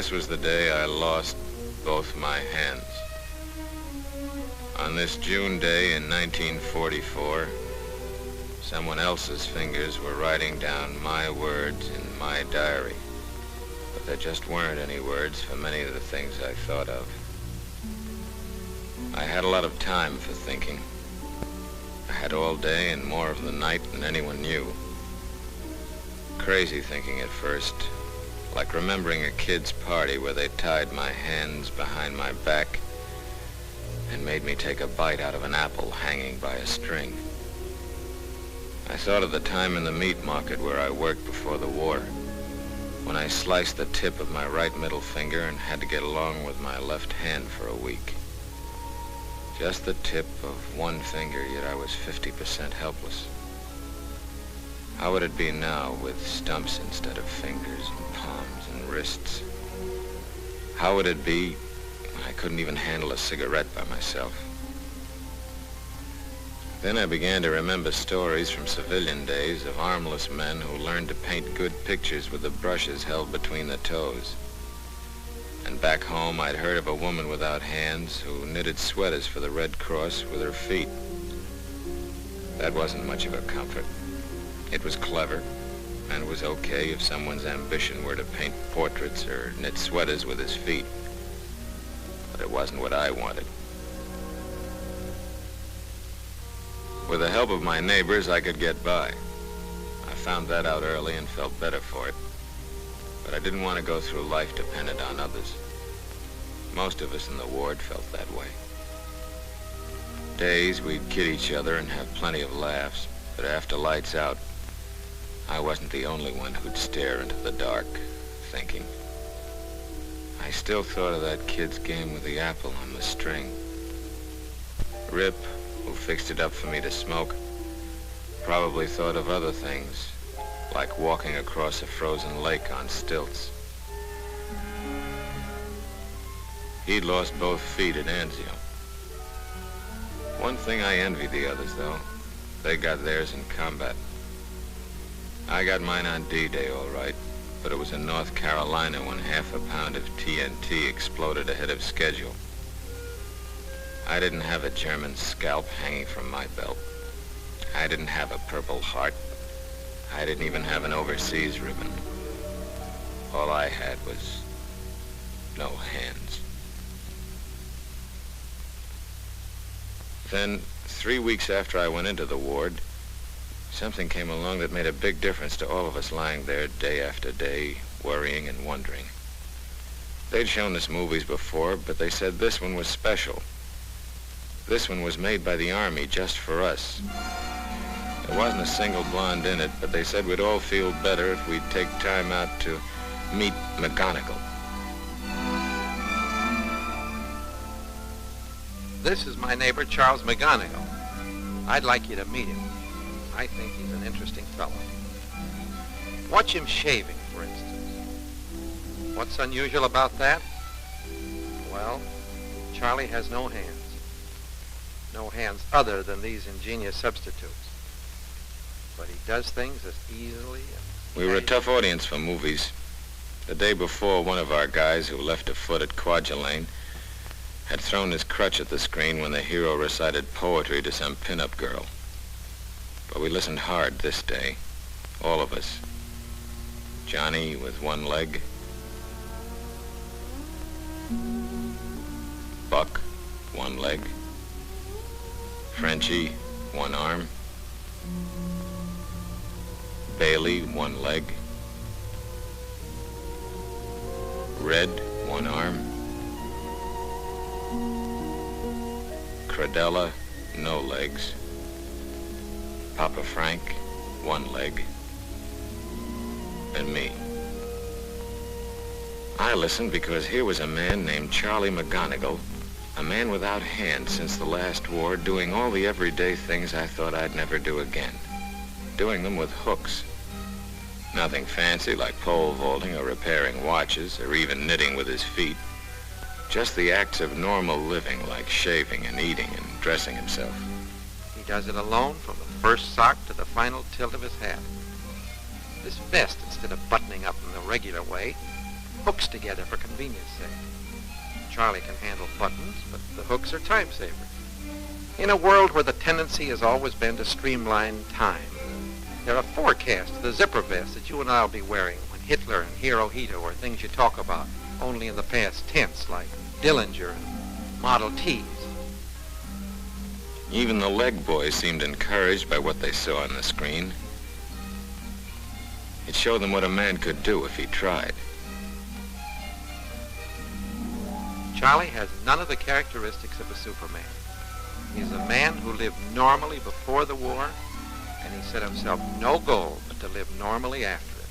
This was the day I lost both my hands. On this June day in 1944, someone else's fingers were writing down my words in my diary. But there just weren't any words for many of the things I thought of. I had a lot of time for thinking. I had all day and more of the night than anyone knew. Crazy thinking at first, like remembering a kid's party where they tied my hands behind my back and made me take a bite out of an apple hanging by a string. I thought of the time in the meat market where I worked before the war, when I sliced the tip of my right middle finger and had to get along with my left hand for a week. Just the tip of one finger, yet I was 50% helpless. How would it be now with stumps instead of fingers and palms and wrists? How would it be when I couldn't even handle a cigarette by myself? Then I began to remember stories from civilian days of armless men who learned to paint good pictures with the brushes held between the toes. And back home, I'd heard of a woman without hands who knitted sweaters for the Red Cross with her feet. That wasn't much of a comfort. It was clever, and it was okay if someone's ambition were to paint portraits or knit sweaters with his feet. But it wasn't what I wanted. With the help of my neighbors, I could get by. I found that out early and felt better for it. But I didn't want to go through life dependent on others. Most of us in the ward felt that way. Days we'd kid each other and have plenty of laughs, but after lights out, I wasn't the only one who'd stare into the dark, thinking. I still thought of that kid's game with the apple on the string. Rip, who fixed it up for me to smoke, probably thought of other things, like walking across a frozen lake on stilts. He'd lost both feet at Anzio. One thing I envy the others, though. They got theirs in combat. I got mine on D-Day, all right, but it was in North Carolina when half a pound of TNT exploded ahead of schedule. I didn't have a German scalp hanging from my belt. I didn't have a Purple Heart. I didn't even have an overseas ribbon. All I had was no hands. Then, 3 weeks after I went into the ward, something came along that made a big difference to all of us lying there day after day, worrying and wondering. They'd shown us movies before, but they said this one was special. This one was made by the Army just for us. There wasn't a single blonde in it, but they said we'd all feel better if we'd take time out to meet McGonagall. This is my neighbor, Charles McGonigal. I'd like you to meet him. I think he's an interesting fellow. Watch him shaving, for instance. What's unusual about that? Well, Charlie has no hands. No hands other than these ingenious substitutes. But he does things as easily and... We were a tough audience for movies. The day before, one of our guys who left a foot at Kwajalein had thrown his crutch at the screen when the hero recited poetry to some pin-up girl. But we listened hard this day, all of us. Johnny with one leg, Buck, one leg, Frenchie, one arm, Bailey, one leg, Red, one arm, Cradella, no legs, Papa Frank, one leg, and me. I listened because here was a man named Charlie McGonigal, a man without hands since the last war, doing all the everyday things I thought I'd never do again, doing them with hooks. Nothing fancy like pole vaulting or repairing watches or even knitting with his feet. Just the acts of normal living like shaving and eating and dressing himself. He does it alone from the first sock to the final tilt of his hat. This vest, instead of buttoning up in the regular way, hooks together for convenience sake. Charlie can handle buttons, but the hooks are time savers. In a world where the tendency has always been to streamline time, there are forecasts of the zipper vests that you and I will be wearing when Hitler and Hirohito are things you talk about only in the past tense, like Dillinger and Model Ts. Even the leg boys seemed encouraged by what they saw on the screen. It showed them what a man could do if he tried. Charlie has none of the characteristics of a Superman. He's a man who lived normally before the war, and he set himself no goal but to live normally after it.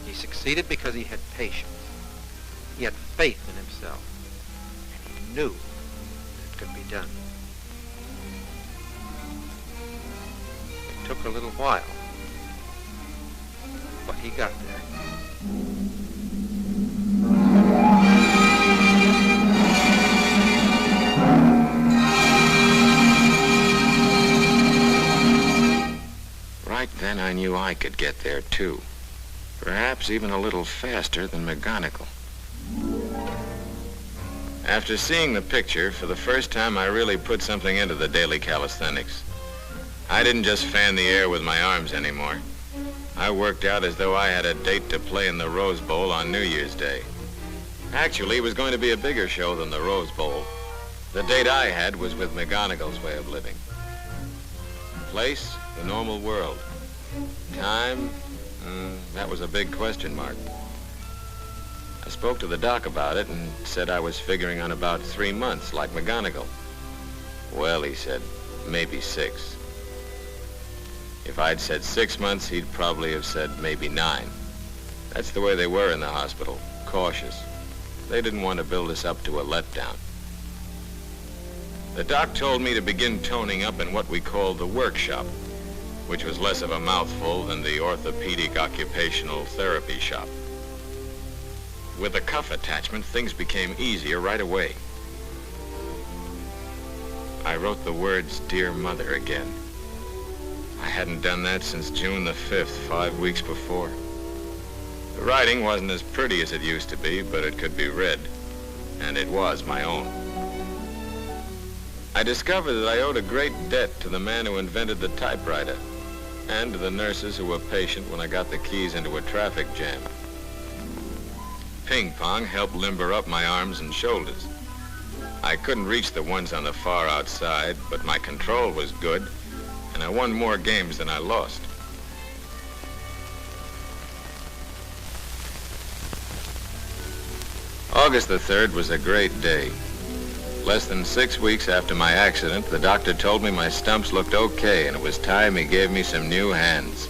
He succeeded because he had patience. He had faith in himself, and he knew that it could be done. It took a little while, but he got there. Right then I knew I could get there too. Perhaps even a little faster than McGonigal. After seeing the picture, for the first time I really put something into the daily calisthenics. I didn't just fan the air with my arms anymore. I worked out as though I had a date to play in the Rose Bowl on New Year's Day. Actually, it was going to be a bigger show than the Rose Bowl. The date I had was with McGonigal's way of living. Place, the normal world. Time, that was a big question mark. I spoke to the doc about it and said I was figuring on about 3 months, like McGonigal. Well, he said, maybe 6. If I'd said 6 months, he'd probably have said maybe 9. That's the way they were in the hospital, cautious. They didn't want to build us up to a letdown. The doc told me to begin toning up in what we called the workshop, which was less of a mouthful than the orthopedic occupational therapy shop. With a cuff attachment, things became easier right away. I wrote the words, "Dear Mother," again. I hadn't done that since June the 5th, 5 weeks before. The writing wasn't as pretty as it used to be, but it could be read, and it was my own. I discovered that I owed a great debt to the man who invented the typewriter, and to the nurses who were patient when I got the keys into a traffic jam. Ping pong helped limber up my arms and shoulders. I couldn't reach the ones on the far outside, but my control was good, and I won more games than I lost. August the 3rd was a great day. Less than 6 weeks after my accident, the doctor told me my stumps looked okay, and it was time he gave me some new hands.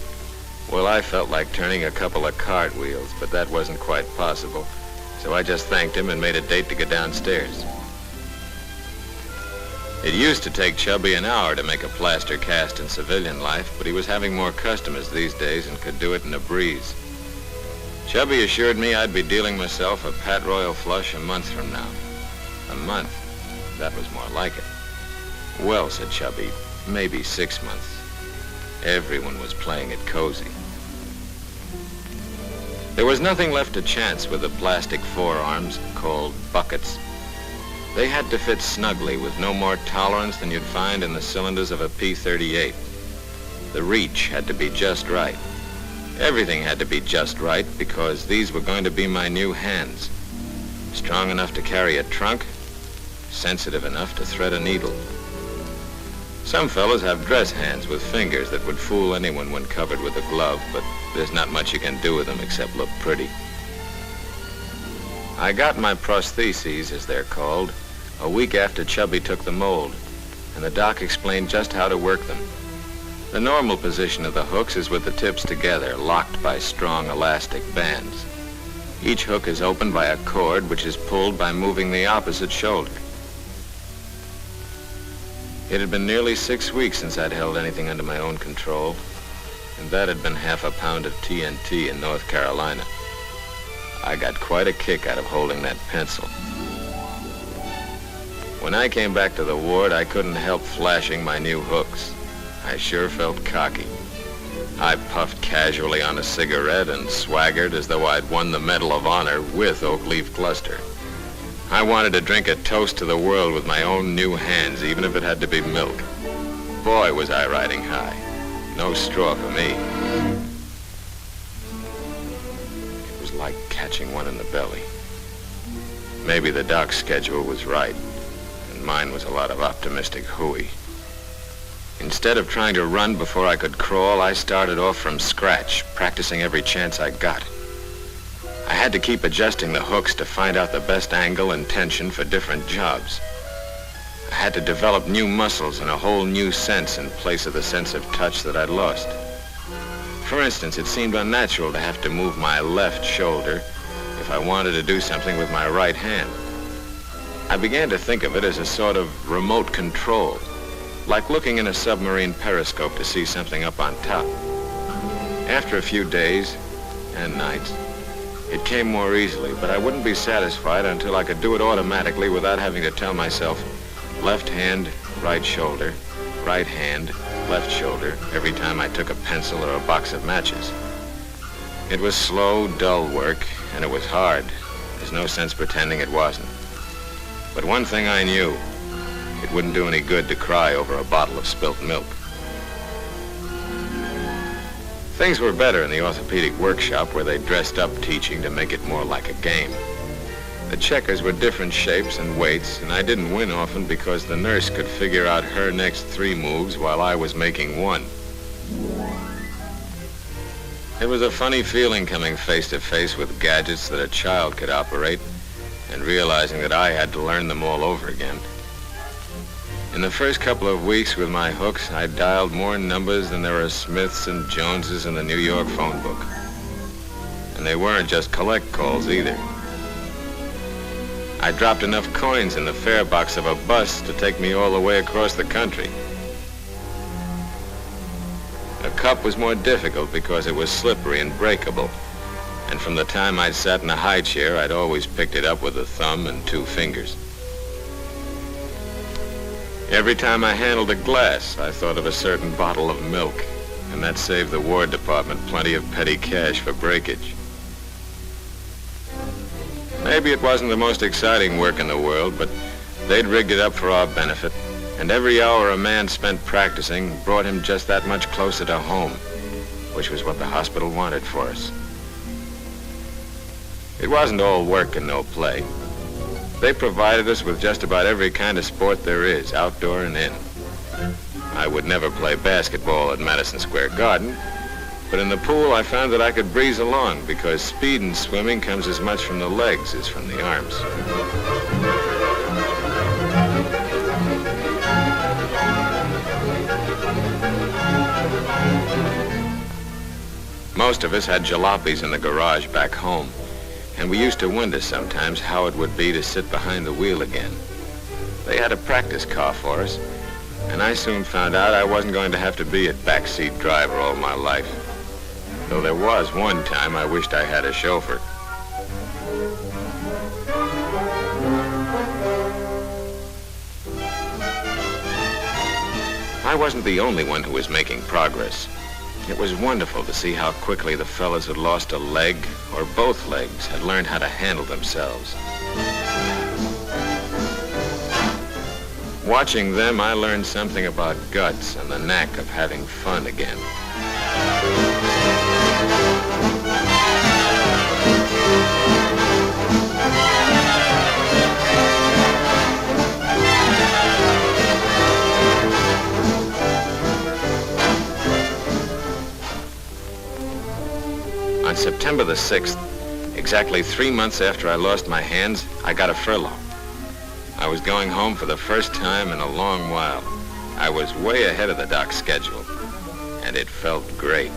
Well, I felt like turning a couple of cartwheels, but that wasn't quite possible, so I just thanked him and made a date to go downstairs. It used to take Chubby an hour to make a plaster cast in civilian life, but he was having more customers these days and could do it in a breeze. Chubby assured me I'd be dealing myself a Pat Royal flush a month from now. A month? That was more like it. Well, said Chubby, maybe 6 months. Everyone was playing it cozy. There was nothing left to chance with the plastic forearms called buckets. They had to fit snugly with no more tolerance than you'd find in the cylinders of a P-38. The reach had to be just right. Everything had to be just right because these were going to be my new hands. Strong enough to carry a trunk, sensitive enough to thread a needle. Some fellows have dress hands with fingers that would fool anyone when covered with a glove, but there's not much you can do with them except look pretty. I got my prostheses, as they're called, a week after Chubby took the mold, and the doc explained just how to work them. The normal position of the hooks is with the tips together, locked by strong elastic bands. Each hook is opened by a cord which is pulled by moving the opposite shoulder. It had been nearly 6 weeks since I'd held anything under my own control, and that had been half a pound of TNT in North Carolina. I got quite a kick out of holding that pencil. When I came back to the ward, I couldn't help flashing my new hooks. I sure felt cocky. I puffed casually on a cigarette and swaggered as though I'd won the Medal of Honor with Oak Leaf Cluster. I wanted to drink a toast to the world with my own new hands, even if it had to be milk. Boy, was I riding high. No straw for me. It was like catching one in the belly. Maybe the doc's schedule was right, and mine was a lot of optimistic hooey. Instead of trying to run before I could crawl, I started off from scratch, practicing every chance I got. I had to keep adjusting the hooks to find out the best angle and tension for different jobs. I had to develop new muscles and a whole new sense in place of the sense of touch that I'd lost. For instance, it seemed unnatural to have to move my left shoulder if I wanted to do something with my right hand. I began to think of it as a sort of remote control, like looking in a submarine periscope to see something up on top. After a few days and nights, it came more easily, but I wouldn't be satisfied until I could do it automatically without having to tell myself, left hand, right shoulder, right hand, left shoulder, every time I took a pencil or a box of matches. It was slow, dull work, and it was hard. There's no sense pretending it wasn't. But one thing I knew, it wouldn't do any good to cry over a bottle of spilt milk. Things were better in the orthopedic workshop where they dressed up teaching to make it more like a game. The checkers were different shapes and weights, and I didn't win often because the nurse could figure out her next 3 moves while I was making 1. It was a funny feeling coming face to face with gadgets that a child could operate and realizing that I had to learn them all over again. In the first couple of weeks with my hooks, I dialed more numbers than there are Smiths and Joneses in the New York phone book. And they weren't just collect calls either. I dropped enough coins in the fare box of a bus to take me all the way across the country. A cup was more difficult because it was slippery and breakable. And from the time I'd sat in a high chair, I'd always picked it up with a thumb and 2 fingers. Every time I handled a glass, I thought of a certain bottle of milk, and that saved the War Department plenty of petty cash for breakage. Maybe it wasn't the most exciting work in the world, but they'd rigged it up for our benefit, and every hour a man spent practicing brought him just that much closer to home, which was what the hospital wanted for us. It wasn't all work and no play. They provided us with just about every kind of sport there is, outdoor and in. I would never play basketball at Madison Square Garden, but in the pool I found that I could breeze along because speed in swimming comes as much from the legs as from the arms. Most of us had jalopies in the garage back home, and we used to wonder sometimes how it would be to sit behind the wheel again. They had a practice car for us, and I soon found out I wasn't going to have to be a backseat driver all my life. Though there was one time I wished I had a chauffeur. I wasn't the only one who was making progress. It was wonderful to see how quickly the fellas who'd lost a leg, or both legs, had learned how to handle themselves. Watching them, I learned something about guts and the knack of having fun again. On September the 6th, exactly 3 months after I lost my hands, I got a furlough. I was going home for the first time in a long while. I was way ahead of the doc's schedule, and it felt great.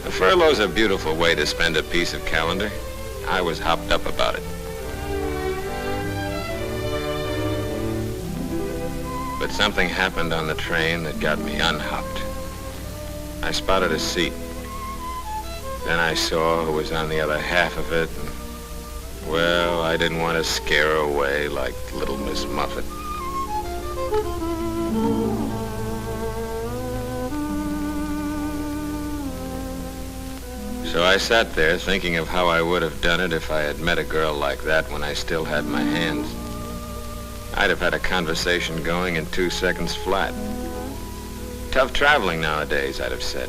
A furlough's a beautiful way to spend a piece of calendar. I was hopped up about it. But something happened on the train that got me unhopped. I spotted a seat. Then I saw who was on the other half of it, and, well, I didn't want to scare her away like little Miss Muffet. So I sat there thinking of how I would have done it if I had met a girl like that when I still had my hands. I'd have had a conversation going in 2 seconds flat. Tough traveling nowadays, I'd have said.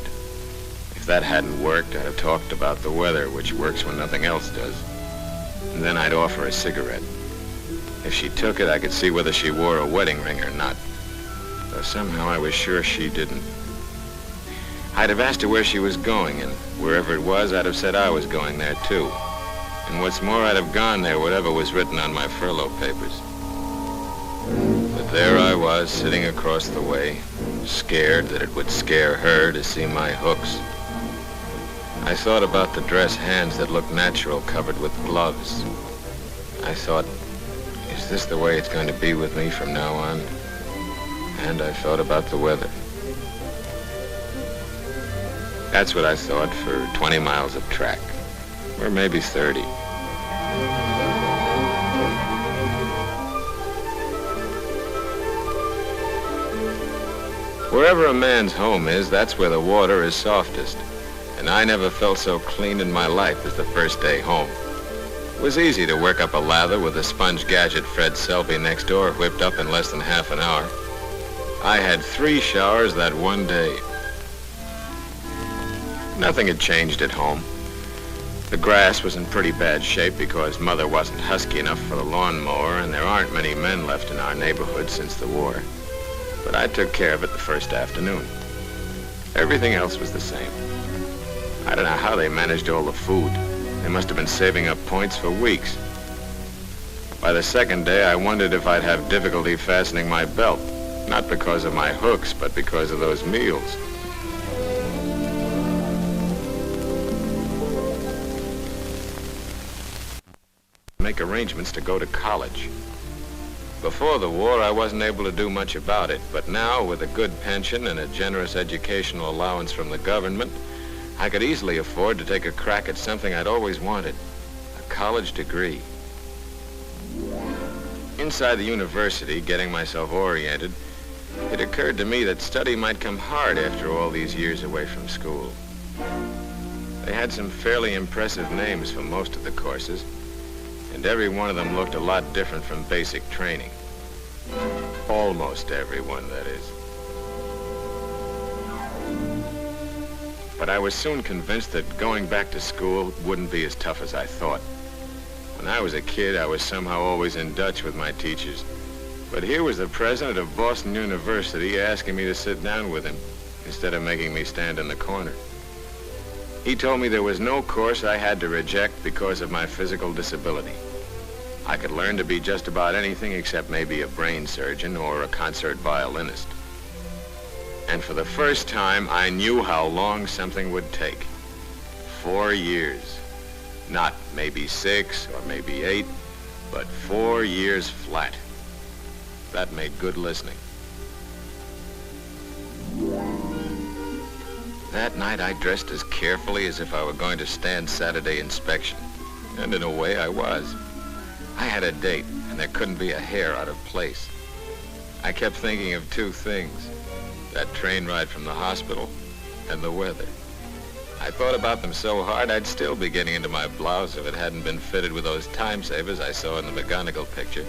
If that hadn't worked, I'd have talked about the weather, which works when nothing else does. And then I'd offer a cigarette. If she took it, I could see whether she wore a wedding ring or not. Though somehow I was sure she didn't. I'd have asked her where she was going, and wherever it was, I'd have said I was going there too. And what's more, I'd have gone there, whatever was written on my furlough papers. But there I was, sitting across the way, scared that it would scare her to see my hooks. I thought about the dress hands that looked natural covered with gloves. I thought, is this the way it's going to be with me from now on? And I thought about the weather. That's what I thought for 20 miles of track, or maybe 30. Wherever a man's home is, that's where the water is softest. And I never felt so clean in my life as the first day home. It was easy to work up a lather with a sponge gadget Fred Selby next door whipped up in less than half an hour. I had 3 showers that one day. Nothing had changed at home. The grass was in pretty bad shape because Mother wasn't husky enough for the lawnmower, and there aren't many men left in our neighborhood since the war. But I took care of it the first afternoon. Everything else was the same. I don't know how they managed all the food. They must have been saving up points for weeks. By the second day, I wondered if I'd have difficulty fastening my belt, not because of my hooks, but because of those meals. Make arrangements to go to college. Before the war, I wasn't able to do much about it, but now, with a good pension and a generous educational allowance from the government, I could easily afford to take a crack at something I'd always wanted, a college degree. Inside the university, getting myself oriented, it occurred to me that study might come hard after all these years away from school. They had some fairly impressive names for most of the courses, and every one of them looked a lot different from basic training. Almost every one, that is. But I was soon convinced that going back to school wouldn't be as tough as I thought. When I was a kid, I was somehow always in Dutch with my teachers. But here was the president of Boston University asking me to sit down with him instead of making me stand in the corner. He told me there was no course I had to reject because of my physical disability. I could learn to be just about anything except maybe a brain surgeon or a concert violinist. And for the first time, I knew how long something would take. 4 years. Not maybe 6 or maybe 8, but 4 years flat. That made good listening. That night, I dressed as carefully as if I were going to stand Saturday inspection. And in a way, I was. I had a date, and there couldn't be a hair out of place. I kept thinking of 2 things. That train ride from the hospital and the weather. I thought about them so hard, I'd still be getting into my blouse if it hadn't been fitted with those time savers I saw in the McGonigal picture.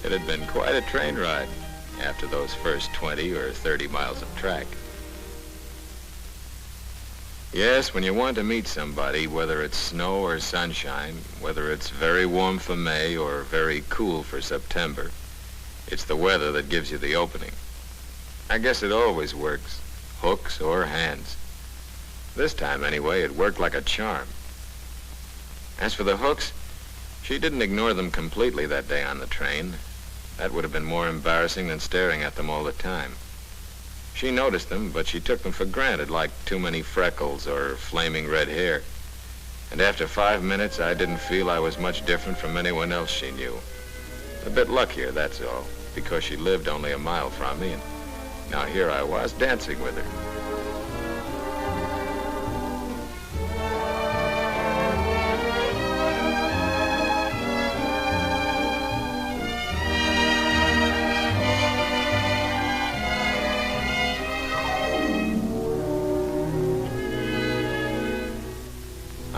It had been quite a train ride after those first 20 or 30 miles of track. Yes, when you want to meet somebody, whether it's snow or sunshine, whether it's very warm for May or very cool for September, it's the weather that gives you the opening. I guess it always works, hooks or hands. This time, anyway, it worked like a charm. As for the hooks, she didn't ignore them completely that day on the train. That would have been more embarrassing than staring at them all the time. She noticed them, but she took them for granted, like too many freckles or flaming red hair. And after 5 minutes, I didn't feel I was much different from anyone else she knew. A bit luckier, that's all, because she lived only a mile from me, and now here I was dancing with her.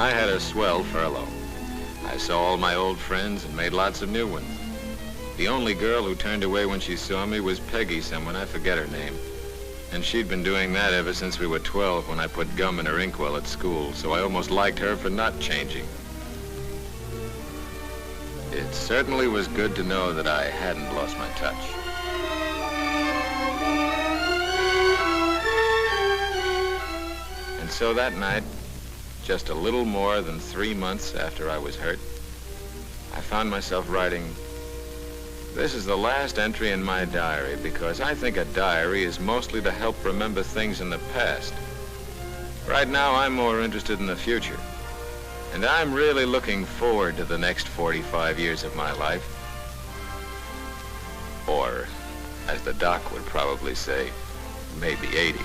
I had a swell furlough. I saw all my old friends and made lots of new ones. The only girl who turned away when she saw me was Peggy someone, I forget her name. And she'd been doing that ever since we were 12 when I put gum in her inkwell at school, so I almost liked her for not changing. It certainly was good to know that I hadn't lost my touch. And so that night, just a little more than 3 months after I was hurt, I found myself writing, "This is the last entry in my diary because I think a diary is mostly to help remember things in the past. Right now, I'm more interested in the future. And I'm really looking forward to the next 45 years of my life. Or, as the doc would probably say, maybe 80.